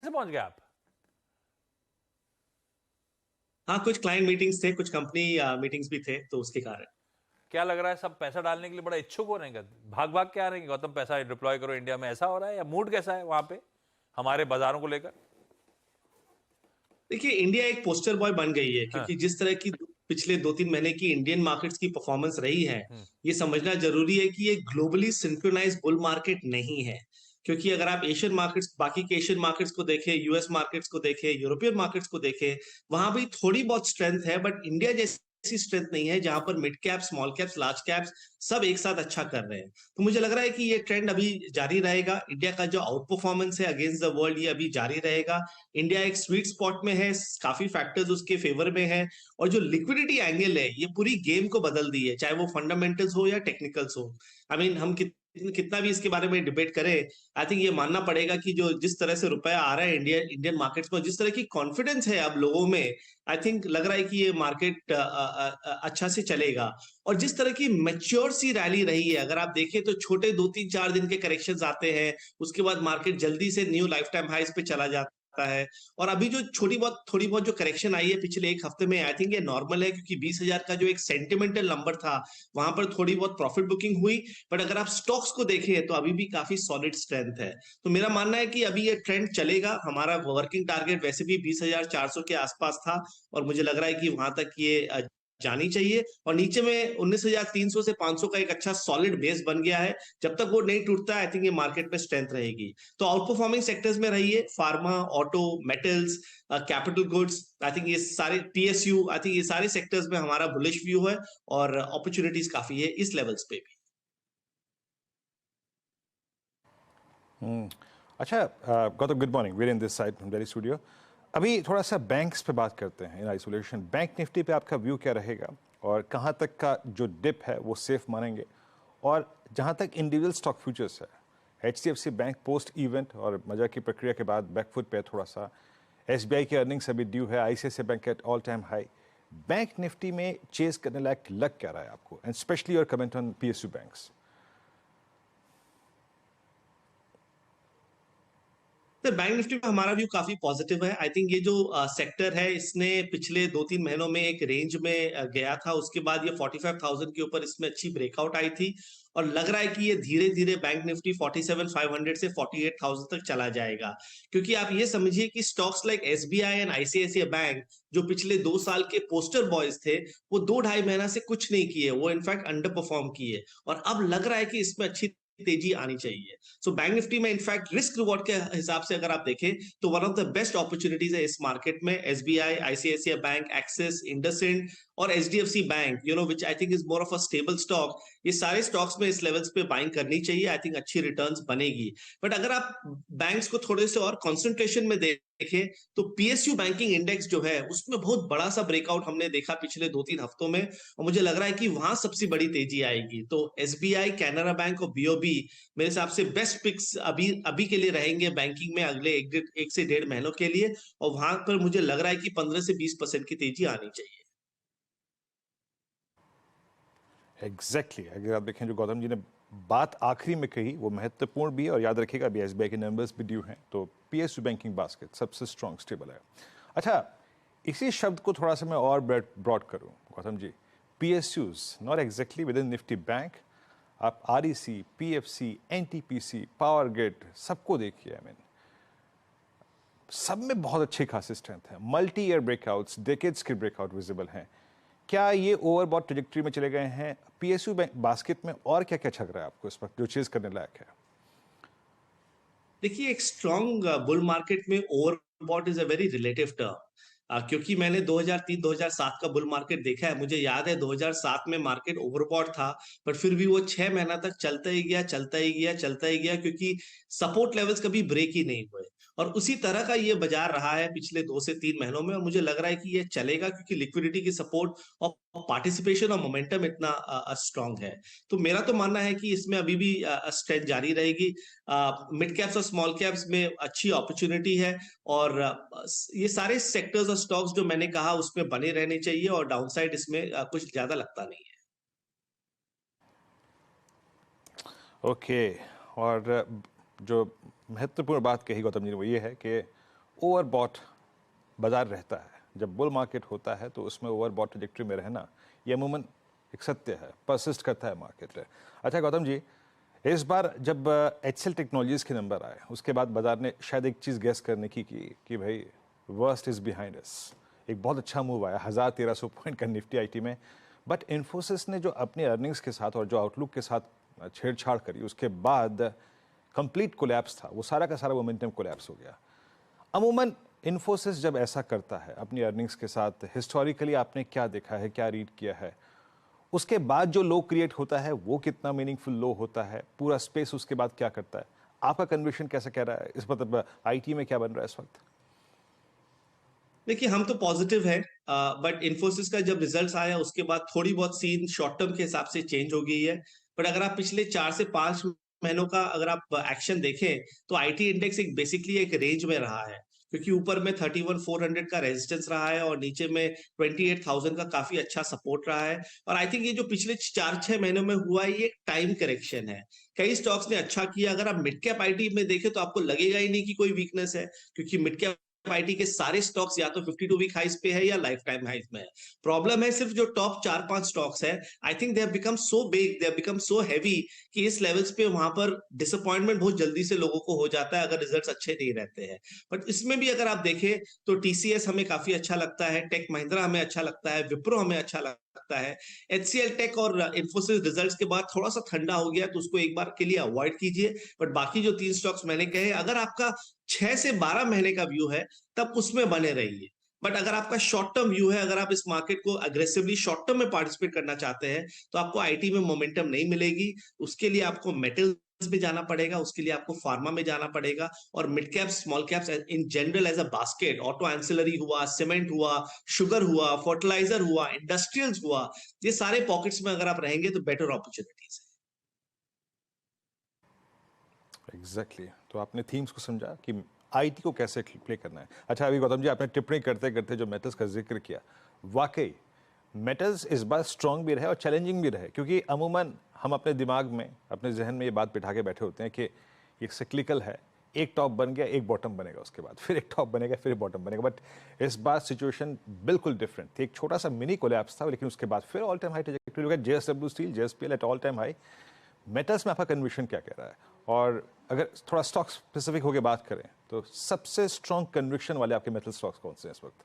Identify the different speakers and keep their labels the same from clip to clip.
Speaker 1: कैसे पहुंच गए आप?
Speaker 2: हाँ, कुछ क्लाइंट मीटिंग्स थे, कुछ कंपनी मीटिंग्स भी थे, तो उसके कारण।
Speaker 1: क्या लग रहा है सब पैसा डालने के लिए बड़ा इच्छुक हो रहे हैं क्या? भाग भाग के आ रहे हैं गौतम, पैसा डिप्लॉय करो इंडिया में, ऐसा हो रहा है? या मूड कैसा है वहां पे हमारे बाजारों को लेकर?
Speaker 2: देखिए, इंडिया एक पोस्टर बॉय बन गई है,
Speaker 1: हाँ।
Speaker 2: क्योंकि जिस तरह की पिछले 2-3 महीने की इंडियन मार्केट्स की परफॉर्मेंस रही है, ये समझना जरूरी है कि ये ग्लोबली सिंक्रोनाइज बुल मार्केट नहीं है। क्योंकि अगर आप एशियन मार्केट्स, बाकी के एशियन मार्केट्स को देखें, यूएस मार्केट्स को देखें, यूरोपियन मार्केट्स को देखें, वहां भी थोड़ी बहुत स्ट्रेंथ है, बट इंडिया जैसी स्ट्रेंथ नहीं है जहां पर mid cap, small caps, large caps सब एक साथ अच्छा कर रहे हैं। तो मुझे लग रहा है कि ये ट्रेंड अभी जारी रहेगा। इंडिया का जो आउट परफॉर्मेंस है अगेंस्ट द वर्ल्ड, ये अभी जारी रहेगा। इंडिया एक स्वीट स्पॉट में है, काफी फैक्टर्स उसके फेवर में है। और जो लिक्विडिटी एंगल है, ये पूरी गेम को बदल दी है, चाहे वो फंडामेंटल्स हो या टेक्निकल्स हो। आई मीन हम कितना भी इसके बारे में डिबेट करें, आई थिंक ये मानना पड़ेगा कि जो जिस तरह से रुपया आ रहा है इंडियन मार्केट्स में, जिस तरह की कॉन्फिडेंस है अब लोगों में, आई थिंक लग रहा है कि ये मार्केट अच्छा से चलेगा। और जिस तरह की मैच्योर सी रैली रही है, अगर आप देखें तो छोटे 2-3-4 दिन के करेक्शंस आते हैं, उसके बाद मार्केट जल्दी से न्यू लाइफ टाइम हाइस पे चला जाता है। और अभी जो थोड़ी बहुत जो करेक्शन आई है पिछले एक हफ्ते में, आई थिंक ये नॉर्मल है, क्योंकि 20,000 का जो एक सेंटिमेंटल नंबर था, वहां पर थोड़ी बहुत प्रॉफिट बुकिंग हुई। बट अगर आप स्टॉक्स को देखें तो अभी भी काफी सॉलिड स्ट्रेंथ है। तो मेरा मानना है कि अभी ये ट्रेंड चलेगा। हमारा वर्किंग टारगेट वैसे भी 20,400 के आसपास था, और मुझे लग रहा है कि वहां तक ये जानी चाहिए। और नीचे में 19,300 से 500 का एक अच्छा सॉलिड बेस बन गया है। जब तक वो नहीं टूटता, आई थिंक ये मार्केट में स्ट्रेंथ रहेगी। तो आउट परफॉर्मिंग सेक्टर्स में रही है pharma, auto, metals, capital goods. I think ये सारे टीएसयू, आई थिंक ये सारे सेक्टर्स में हमारा बुलिश व्यू है, और अपॉर्चुनिटीज काफी है इस लेवल्स पे भी।
Speaker 3: अच्छा Gautam, good morning, Veer in this side from Delhi studio. अभी थोड़ा सा बैंक्स पे बात करते हैं इन आइसोलेशन। बैंक निफ्टी पे आपका व्यू क्या रहेगा, और कहाँ तक का जो डिप है वो सेफ मानेंगे? और जहाँ तक इंडिविजुअल स्टॉक फ्यूचर्स है, HDFC बैंक पोस्ट इवेंट और मजा की प्रक्रिया के बाद बैकफुट पे थोड़ा सा, SBI की अर्निंग्स अभी ड्यू है, ICICI bank at all time high. Bank nifty में चेज करने लायक लग क्या रहा है आपको, and specially your comment on PSU banks?
Speaker 2: Sir, bank nifty में हमारा व्यू काफी पॉजिटिव है। आई थिंक ये जो सेक्टर है, इसने पिछले 2-3 महीनों में एक रेंज में गया था, उसके बाद ये 45,000 के ऊपर इसमें अच्छी ब्रेकआउट आई थी। और लग रहा है कि ये धीरे धीरे बैंक निफ्टी 47,500 से 48,000 तक चला जाएगा। क्योंकि आप ये समझिए कि stocks like SBI and ICICI bank, जो पिछले 2 साल के पोस्टर बॉयज थे, वो 2-2.5 महीना से कुछ नहीं किए, वो इनफैक्ट अंडर परफॉर्म किए। और अब लग रहा है कि इसमें अच्छी तेजी आनी चाहिए। सो बैंक निफ्टी में इनफैक्ट रिस्क रिवॉर्ड के हिसाब से अगर आप देखें, तो one of the best opportunities है इस मार्केट में SBI, ICICI bank, Axis, IndusInd और HDFC bank, which I think is more of a stable stock. ये सारे स्टॉक्स में इस लेवल्स पे बाइंग करनी चाहिए। आई थिंक अच्छी रिटर्न्स बनेगी। बट अगर आप बैंक्स को थोड़े से और कॉन्सेंट्रेशन में देखें, तो पीएसयू बैंकिंग इंडेक्स जो है, उसमें बहुत बड़ा सा ब्रेकआउट हमने देखा पिछले 2-3 हफ्तों में, और मुझे लग रहा है कि वहां सबसे बड़ी तेजी आएगी। तो एसबीआई, कैनरा बैंक और बीओबी मेरे हिसाब से बेस्ट पिक्स अभी अभी के लिए रहेंगे बैंकिंग में, अगले 1 से 1.5 महीनों के लिए। और वहां पर मुझे लग रहा है कि 15 से 20% की तेजी आनी चाहिए।
Speaker 3: एग्जैक्टली अगर आप देखें जो गौतम जी ने बात आखिरी में कही वो महत्वपूर्ण भी है, और याद रखिएगा अभी SBI के नंबर्स भी ड्यू हैं, तो PSU बैंकिंग बास्केट सबसे स्ट्रॉन्ग स्टेबल है। अच्छा, इसी शब्द को थोड़ा सा मैं और ब्रॉड करूं Gautam ji, PSUs not exactly with in Nifty bank, आप REC, PFC, NTPC, power grid सबको देखिए। आई मीन सब में बहुत अच्छी खासी स्ट्रेंथ है, मल्टी ईयर ब्रेकआउट्स, डेकेड्स के ब्रेकआउट विजिबल हैं। क्या ये ओवरबॉट ट्रेजेक्टरी में चले गए हैं? PSU बास्केट में और क्या क्या छक रहा है आपको इस वक्त जो चीज करने लायक है?
Speaker 2: देखिए, एक स्ट्रॉन्ग बुल मार्केट में overbought is a very relative term. क्योंकि मैंने 2003-2007 का बुल मार्केट देखा है, मुझे याद है 2007 में मार्केट ओवरबॉट था, पर फिर भी वो 6 महीना तक चलता ही गया, चलता ही गया, चलता ही गया, क्योंकि सपोर्ट लेवल्स कभी ब्रेक ही नहीं हुए। और उसी तरह का ये बाजार रहा है पिछले 2 से 3 महीनों में, और मुझे लग रहा है कि ये चलेगा, क्योंकि लिक्विडिटी की सपोर्ट और पार्टिसिपेशन और मोमेंटम इतना स्ट्रांग है। तो मेरा तो मानना है कि इसमें अभी भी स्ट्रेंथ जारी रहेगी। मिड कैप्स और स्मॉल कैप्स में अच्छी अपॉर्चुनिटी है। और ये सारे सेक्टर्स और स्टॉक्स जो मैंने कहा उसमें बने रहने चाहिए, और डाउनसाइड इसमें कुछ ज्यादा लगता नहीं है।
Speaker 3: ओके, और जो महत्वपूर्ण बात कही गौतम जी ने वो ये है कि ओवरबॉट बाजार रहता है, जब बुल मार्केट होता है तो उसमें ओवरबॉट ट्रैजेक्टरी में रहना ये अमूमन एक सत्य है, परसिस्ट करता है मार्केट। अच्छा गौतम जी, इस बार जब HCL टेक्नोलॉजीज के नंबर आए उसके बाद बाजार ने शायद एक चीज़ गेस करने की कि भाई वर्स्ट इज़ बिहाइंड अस, एक बहुत अच्छा मूव आया 1300 पॉइंट का निफ्टी IT में। बट इन्फोसिस ने जो अपने अर्निंग्स के साथ और जो आउटलुक के साथ छेड़छाड़ करी उसके बाद कंप्लीट कोलैप्स था, वो सारा का सारा मोमेंटम कोलैप्स हो गया। अमूमन इन्फोसिस जब ऐसा करता है अपनी अर्निंग्स के साथ, हिस्टोरिकली आपने क्या देखा है, क्या रीड किया है, उसके बाद जो लो क्रिएट होता है वो कितना मीनिंगफुल लो होता है, पूरा स्पेस उसके बाद क्या करता है, आपका कन्विक्शन कैसे कह रहा है इस मतलब IT में क्या बन रहा है इस वक्त?
Speaker 2: देखिए हम तो पॉजिटिव है, बट इन्फोसिस का जब रिजल्ट्स आया उसके बाद थोड़ी बहुत सीन शॉर्ट टर्म के हिसाब से चेंज हो गई है। बट अगर आप पिछले 4 से 5 महीनों का अगर आप एक्शन देखें तो आईटी इंडेक्स एक बेसिकली एक रेंज में रहा है, क्योंकि ऊपर में 31,400 का रेजिस्टेंस रहा है और नीचे में 28,000 का काफी अच्छा सपोर्ट रहा है। और आई थिंक ये जो पिछले 4-6 महीनों में हुआ है ये एक टाइम करेक्शन है। कई स्टॉक्स ने अच्छा किया, अगर आप मिड कैप आईटी में देखें तो आपको लगेगा ही नहीं कि कोई वीकनेस है, क्योंकि मिड कैप आईटी के सारे स्टॉक्स या तो 52 वीक हाइस पे है या लाइफ टाइम हाइस में है। प्रॉब्लम है सिर्फ जो टॉप 4-5 स्टॉक्स है, I think they have become so big, they have become so heavy कि इस लेवल्स पे वहां पर डिसअपॉइंटमेंट बहुत जल्दी से लोगों को हो जाता है अगर रिजल्ट्स अच्छे नहीं रहते हैं। बट इसमें भी अगर आप देखें तो टीसीएस हमें काफी अच्छा लगता है, टेक महिंद्रा हमें अच्छा लगता है, विप्रो हमें अच्छा लगता है। HCL टेक और इन्फोसिस रिजल्ट्स के बाद थोड़ा सा ठंडा हो गया तो उसको एक बार के लिए अवॉइड कीजिए। बट बाकी जो 3 स्टॉक्स मैंने कहे, अगर आपका 6 से 12 महीने का व्यू है तब उसमें बने रहिए। बट अगर आपका शॉर्ट टर्म व्यू है, अगर आप इस मार्केट को अग्रेसिवली शॉर्ट टर्म में पार्टिसिपेट करना चाहते हैं तो आपको आईटी में मोमेंटम नहीं मिलेगी। उसके लिए आपको मेटल्स में जाना पड़ेगा, उसके लिए आपको फार्मा में जाना पड़ेगा और mid cap small caps in general as a basket, auto ancillary हुआ, सीमेंट हुआ, शुगर हुआ, फर्टिलाइजर हुआ, इंडस्ट्रियल्स हुआ, ये सारे पॉकेट्स में अगर आप रहेंगे तो बेटर अपॉर्चुनिटीज है।
Speaker 3: एग्जैक्टली तो आपने थीम्स को समझा कि IT को कैसे प्ले करना है। अच्छा अभी गौतम जी आपने टिप्पणी करते करते जो मेटल्स का जिक्र किया, वाकई मेटल्स इस बार स्ट्रॉन्ग भी रहे और चैलेंजिंग भी रहे, क्योंकि अमूमन हम अपने दिमाग में अपने जहन में ये बात बिठा के बैठे होते हैं कि ये सिक्लिकल है, एक टॉप बन गया एक बॉटम बनेगा, उसके बाद फिर एक टॉप बनेगा फिर बॉटम बनेगा। बट इस बार सिचुएशन बिल्कुल डिफरेंट थी, एक छोटा सा मिनी कोलैप्स था लेकिन उसके बाद फिर ऑल टाइम हाई ट्रैजेक्टरी हो गया। JSW steel, JSPL at all time high. Metals में आपका कन्विक्शन क्या कह रहा है, और अगर थोड़ा स्टॉक स्पेसिफिक होकर बात करें तो सबसे स्ट्रॉन्ग कन्विक्शन वाले आपके मेटल स्टॉक्स कौन से हैं इस वक्त?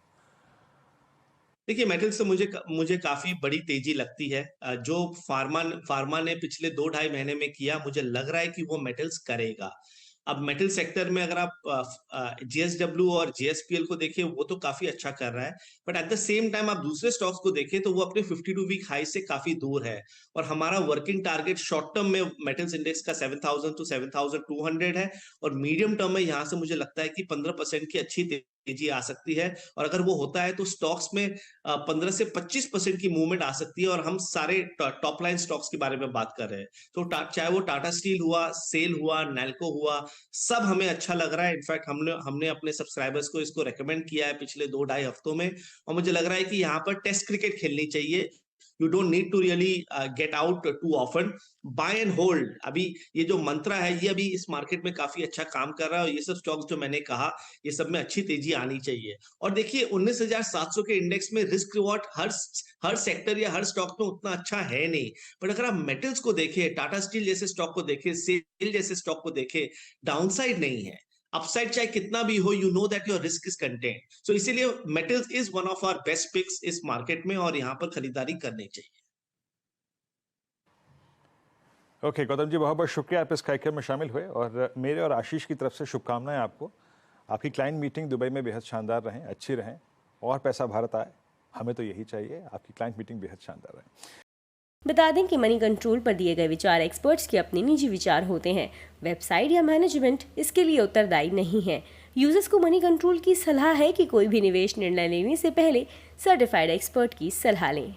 Speaker 2: देखिए मेटल्स से मुझे काफी बड़ी तेजी लगती है। जो फार्मा ने पिछले 2-2.5 महीने में किया, मुझे लग रहा है कि वो मेटल्स करेगा। अब मेटल सेक्टर में अगर आप JSW और JSPL को देखें वो तो काफी अच्छा कर रहा है, but at the same time आप दूसरे स्टॉक्स को देखें तो वो अपने 52 वीक हाई से काफी दूर है। और हमारा वर्किंग टारगेट शॉर्ट टर्म में मेटल्स इंडेक्स का 7000 to 7200 है, और मीडियम टर्म में यहाँ से मुझे लगता है कि 15% की अच्छी तेजी आ सकती है। और अगर वो होता है तो स्टॉक्स में 15 से 25% की मूवमेंट आ सकती है। और हम सारे टॉप लाइन स्टॉक्स के बारे में बात कर रहे हैं, तो चाहे वो टाटा स्टील हुआ, सेल हुआ, नैल्को हुआ, सब हमें अच्छा लग रहा है। इनफैक्ट हमने अपने सब्सक्राइबर्स को इसको रेकमेंड किया है पिछले 2-2.5 हफ्तों में, और मुझे लग रहा है कि यहाँ पर टेस्ट क्रिकेट खेलनी चाहिए। You don't need to really get out too often. Buy and hold. अभी ये जो मंत्रा है ये अभी इस मार्केट में काफी अच्छा काम कर रहा है, और ये सब स्टॉक्स जो मैंने कहा ये सब में अच्छी तेजी आनी चाहिए। और देखिए 19,700 के इंडेक्स में रिस्क रिवॉर्ड हर सेक्टर या हर स्टॉक में उतना अच्छा है नहीं। पर अगर आप मेटल्स को देखें, टाटा स्टील जैसे स्टॉक को देखें, सेल जैसे स्टॉक को देखें, डाउनसाइड नहीं है, अपसाइड चाहे कितना भी हो, you know that your risk is contained. So इसीलिए metals is one of our best picks इस मार्केट में, और यहां पर खरीदारी करनी चाहिए।
Speaker 3: ओके गौतम जी, बहुत बहुत शुक्रिया आप इस कार्यक्रम में शामिल हुए, और मेरे और आशीष की तरफ से शुभकामनाएं आपको। आपकी क्लाइंट मीटिंग दुबई में बेहद शानदार रहें, अच्छी रहें, और पैसा भारत आए, हमें तो यही चाहिए। आपकी क्लाइंट मीटिंग बेहद शानदार रहे।
Speaker 4: बता दें कि मनी कंट्रोल पर दिए गए विचार एक्सपर्ट्स के अपने निजी विचार होते हैं। वेबसाइट या मैनेजमेंट इसके लिए उत्तरदायी नहीं है। यूजर्स को मनी कंट्रोल की सलाह है कि कोई भी निवेश निर्णय लेने से पहले सर्टिफाइड एक्सपर्ट की सलाह लें।